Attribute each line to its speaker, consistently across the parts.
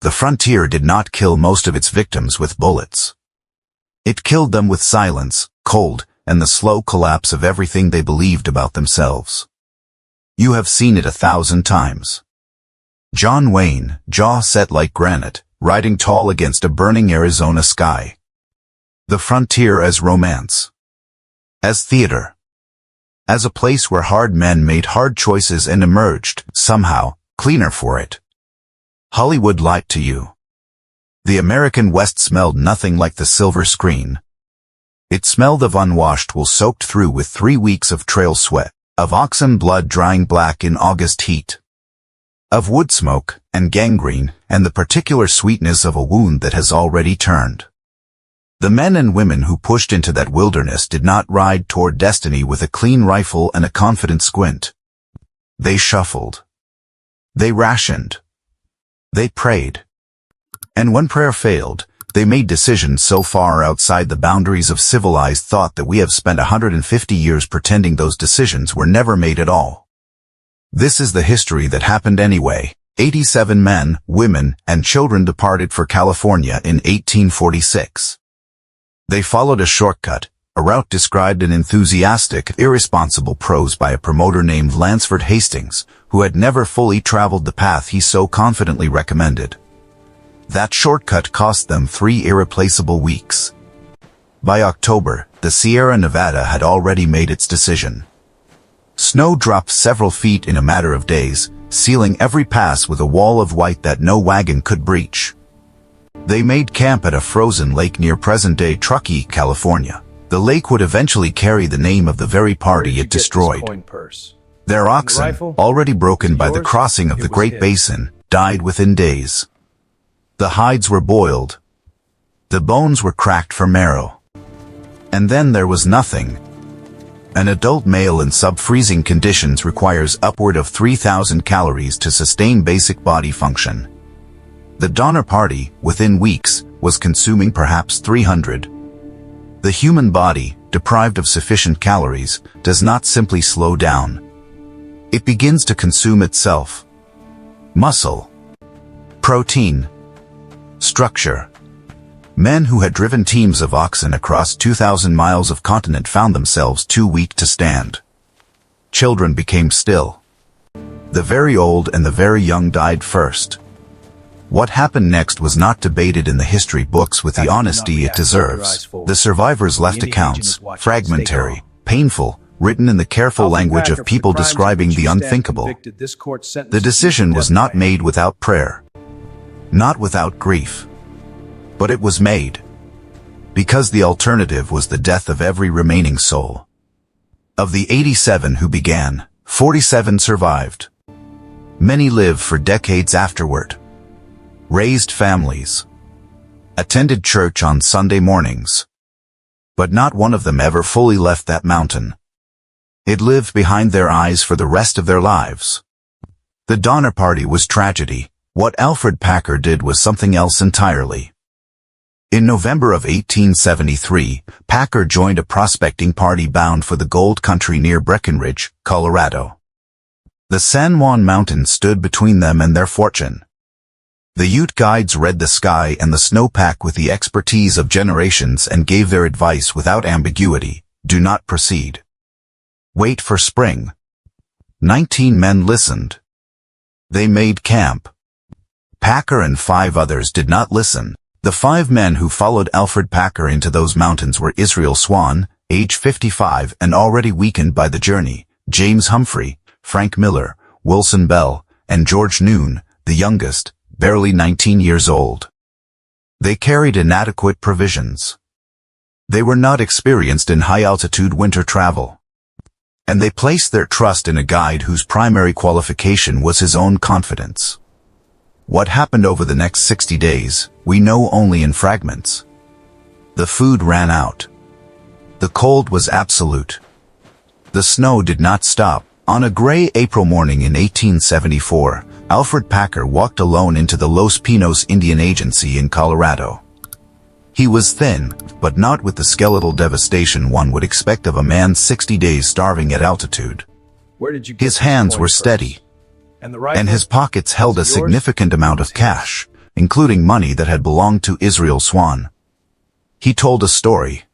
Speaker 1: the frontier did not kill most of its victims with bullets. It killed them with silence, cold, and the slow collapse of everything they believed about themselves. You have seen it 1,000 times. John Wayne, jaw set like granite, riding tall against a burning Arizona sky. The frontier as romance. As theater. As a place where hard men made hard choices and emerged, somehow, cleaner for it. Hollywood lied to you. The American West smelled nothing like the silver screen. It smelled of unwashed wool soaked through with 3 weeks of trail sweat, of oxen blood drying black in August heat, of wood smoke and gangrene and the particular sweetness of a wound that has already turned. The men and women who pushed into that wilderness did not ride toward destiny with a clean rifle and a confident squint. They shuffled. They rationed. They prayed. And when prayer failed, they made decisions so far outside the boundaries of civilized thought that we have spent 150 years pretending those decisions were never made at all. This is the history that happened anyway. 87 men, women, and children departed for California in 1846. They followed a shortcut, a route described in enthusiastic, irresponsible prose by a promoter named Lansford Hastings, who had never fully traveled the path he so confidently recommended. That shortcut cost them 3 irreplaceable weeks. By October, the Sierra Nevada had already made its decision. Snow dropped several feet in a matter of days, sealing every pass with a wall of white that no wagon could breach. They made camp at a frozen lake near present-day Truckee, California. The lake would eventually carry the name of the very party it destroyed. Their oxen, already broken by the crossing of the Great Basin, died within days. The hides were boiled. The bones were cracked for marrow. And then there was nothing. An adult male in sub-freezing conditions requires upward of 3,000 calories to sustain basic body function. The Donner Party, within weeks, was consuming perhaps 300. The human body, deprived of sufficient calories, does not simply slow down. It begins to consume itself. Muscle. Protein. Structure. Men who had driven teams of oxen across 2,000 miles of continent found themselves too weak to stand. Children became still. The very old and the very young died first. What happened next was not debated in the history books with the honesty it deserves. The survivors left accounts, fragmentary, painful, written in the careful language of people describing the unthinkable. The decision was not made without prayer. Not without grief. But it was made. Because the alternative was the death of every remaining soul. Of the 87 who began, 47 survived. Many lived for decades afterward. Raised families. Attended church on Sunday mornings. But not one of them ever fully left that mountain. It lived behind their eyes for the rest of their lives. The Donner Party was tragedy. What Alfred Packer did was something else entirely. In November of 1873, Packer joined a prospecting party bound for the gold country near Breckenridge, Colorado. The San Juan Mountains stood between them and their fortune. The Ute guides read the sky and the snowpack with the expertise of generations and gave their advice without ambiguity: do not proceed. Wait for spring. 19 men listened. They made camp. Packer and 5 others did not listen. The 5 men who followed Alfred Packer into those mountains were Israel Swan, age 55 and already weakened by the journey, James Humphrey, Frank Miller, Wilson Bell, and George Noon, the youngest, barely 19 years old. They carried inadequate provisions. They were not experienced in high-altitude winter travel. And they placed their trust in a guide whose primary qualification was his own confidence. What happened over the next 60 days, we know only in fragments. The food ran out. The cold was absolute. The snow did not stop. On a gray April morning in 1874, Alfred Packer walked alone into the Los Pinos Indian Agency in Colorado. He was thin, but not with the skeletal devastation one would expect of a man 60 days starving at altitude. His hands were steady, and his pockets held a significant amount of cash, including money that had belonged to Israel Swan. He told a story.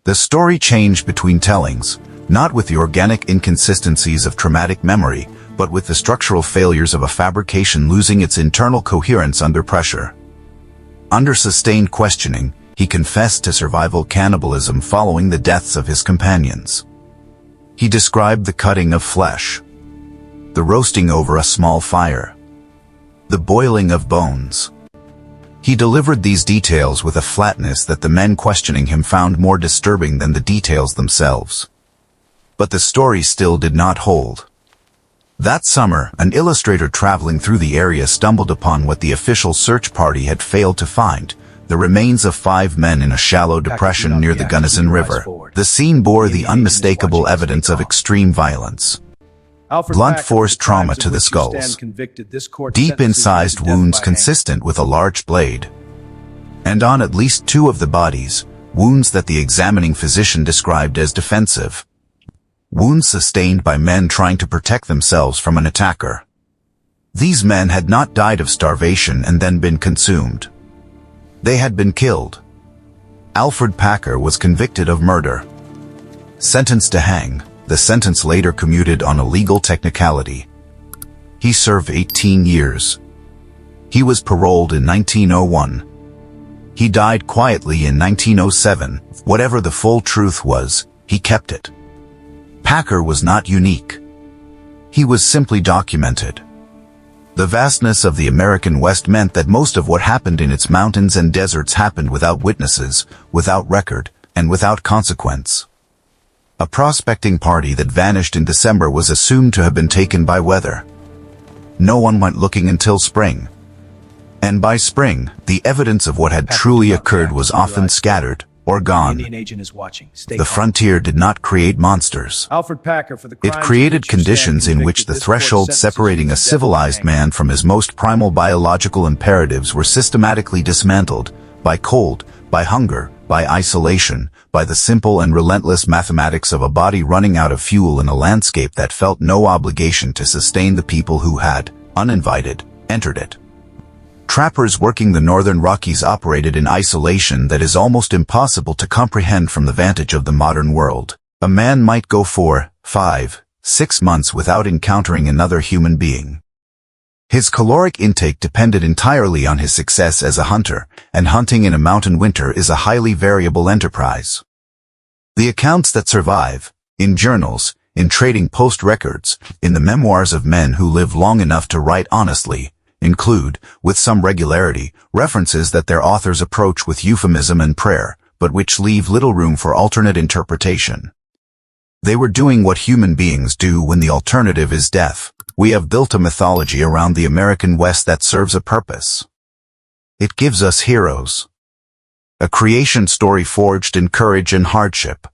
Speaker 1: The story changed between tellings, not with the organic inconsistencies of traumatic memory, but with the structural failures of a fabrication losing its internal coherence under pressure. Under sustained questioning, he confessed to survival cannibalism following the deaths of his companions. He described the cutting of flesh, the roasting over a small fire, the boiling of bones. He delivered these details with a flatness that the men questioning him found more disturbing than the details themselves. But the story still did not hold. That summer, an illustrator traveling through the area stumbled upon what the official search party had failed to find: the remains of 5 men in a shallow depression near the Gunnison River. The scene bore the unmistakable evidence of extreme violence. Blunt force trauma to the skulls, deep incised wounds consistent with a large blade, and on at least 2 of the bodies, wounds that the examining physician described as defensive. Wounds sustained by men trying to protect themselves from an attacker. These men had not died of starvation and then been consumed. They had been killed. Alfred Packer was convicted of murder. Sentenced to hang, the sentence later commuted on a legal technicality. He served 18 years. He was paroled in 1901. He died quietly in 1907. Whatever the full truth was, he kept it. Packer was not unique. He was simply documented. The vastness of the American West meant that most of what happened in its mountains and deserts happened without witnesses, without record, and without consequence. A prospecting party that vanished in December was assumed to have been taken by weather. No one went looking until spring. And by spring, the evidence of what had truly occurred was often scattered or gone. The frontier did not create monsters. It created conditions in which the threshold separating a civilized man from his most primal biological imperatives were systematically dismantled, by cold, by hunger, by isolation, by the simple and relentless mathematics of a body running out of fuel in a landscape that felt no obligation to sustain the people who had, uninvited, entered it. Trappers working the northern Rockies operated in isolation that is almost impossible to comprehend from the vantage of the modern world. A man might go 4, 5, 6 months without encountering another human being. His caloric intake depended entirely on his success as a hunter, and hunting in a mountain winter is a highly variable enterprise. The accounts that survive, in journals, in trading post records, in the memoirs of men who lived long enough to write honestly, include, with some regularity, references that their authors approach with euphemism and prayer, but which leave little room for alternate interpretation. They were doing what human beings do when the alternative is death. We have built a mythology around the American West that serves a purpose. It gives us heroes. A creation story forged in courage and hardship.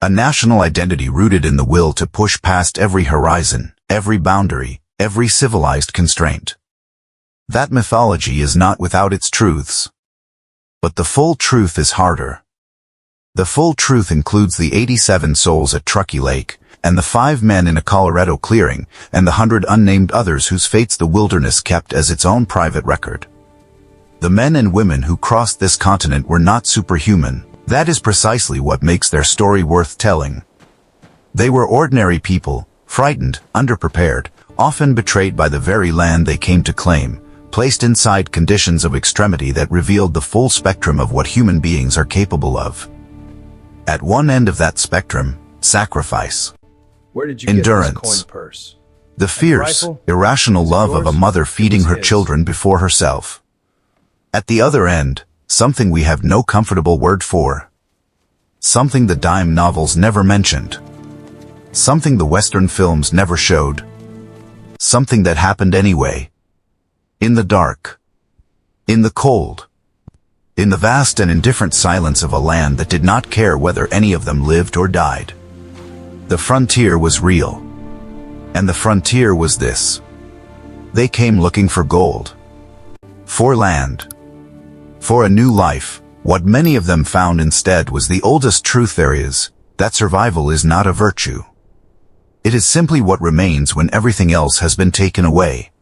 Speaker 1: A national identity rooted in the will to push past every horizon, every boundary, every civilized constraint. That mythology is not without its truths. But the full truth is harder. The full truth includes the 87 souls at Truckee Lake, and the 5 men in a Colorado clearing, and the 100 unnamed others whose fates the wilderness kept as its own private record. The men and women who crossed this continent were not superhuman. That is precisely what makes their story worth telling. They were ordinary people, frightened, underprepared, often betrayed by the very land they came to claim, placed inside conditions of extremity that revealed the full spectrum of what human beings are capable of. At one end of that spectrum, sacrifice, endurance, the fierce, irrational love of a mother feeding her children before herself. At the other end, something we have no comfortable word for. Something the dime novels never mentioned. Something the Western films never showed. Something that happened anyway. In the dark. In the cold. In the vast and indifferent silence of a land that did not care whether any of them lived or died. The frontier was real. And the frontier was this. They came looking for gold. For land. For a new life. What many of them found instead was the oldest truth there is, that survival is not a virtue. It is simply what remains when everything else has been taken away.